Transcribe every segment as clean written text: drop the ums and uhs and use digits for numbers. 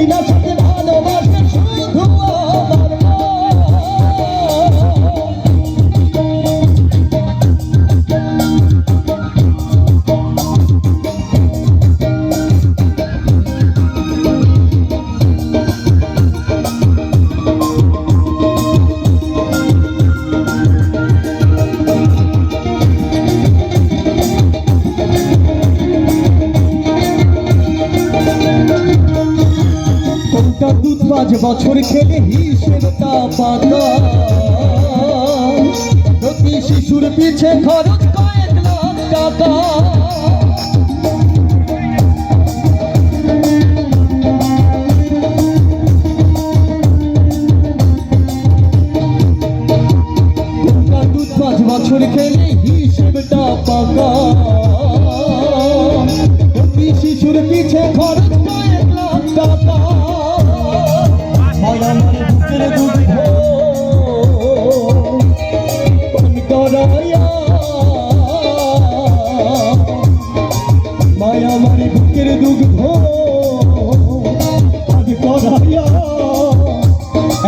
বিনা সাথে ভালোবাসে শুধু আমার দুধ 5 বছর খেলে হিসেবটা পাতা প্রতি শিশুর পিছে খরচ কয়েক লাখ টাকা দুধ 5 বছর খেলে হিসেবটা পাকা প্রতি শিশুর পিছে খরচ কয়েক লাখ টাকা মায়া মারি বুকের দুগ্ধ আজ করাইয়া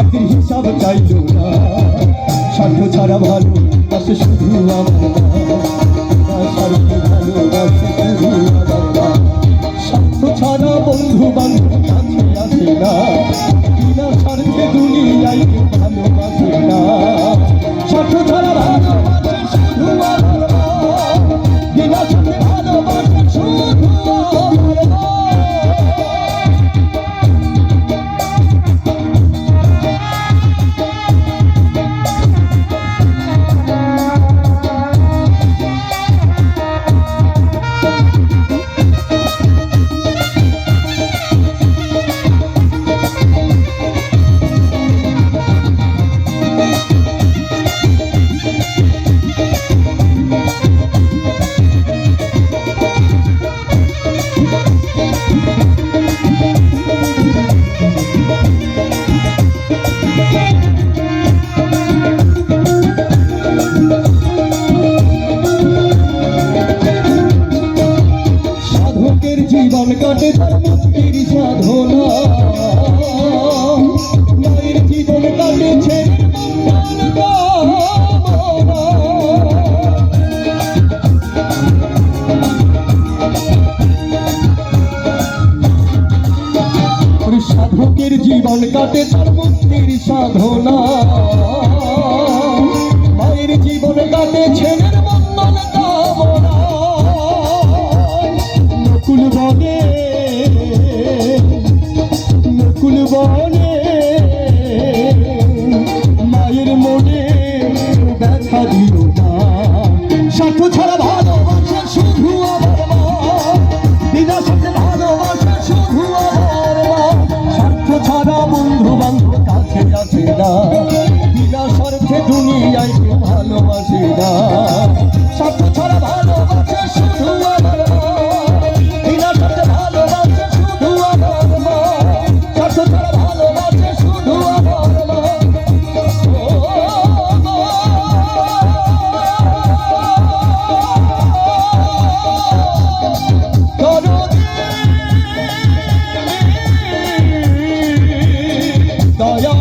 একদিন হিসাব চাইল না স্বার্থ ছাড়া ভালো আসে শুধু আমার স্বার্থ ভালোবাসে শুধু আমার স্বার্থ ছাড়া বন্ধু বান্ধব কাছে আসে না বিনা স্বার্থে দুনিয়ায় ভালোবাসে না স্বার্থ ছাড়া ভালোবাসে শুধু আমার বিনা স্বার্থে ভালোবাসে শুধু জীবন কাটে তার মুক্তির সাধনা মায়ের জীবন কাটেছে সাধকের জীবন কাটে তার মুক্তির সাধনা মায়ের জীবন কাটে ছেলের মঙ্গল কামনা নকুল বনে মায়ের মনে ব্যথা দিল না স্বার্থ ছাড়া ভালোবাসা শুধু আমার মা বিনা সাথে ভালোবাসা শুধু আমার মা স্বার্থ ছাড়া বন্ধু বান্ধব কাছে আসে না বিনা স্বার্থে দুনিয়ায় কেউ ভালোবাসে না স্বার্থ ছাড়া ভালোবাসা শুধু আমার মা বিনা স্বার্থে ভালোবাসা শুধু আমার মা স্বার্থ ছাড়া ভালোবাসা শুধু আমার মা দয়া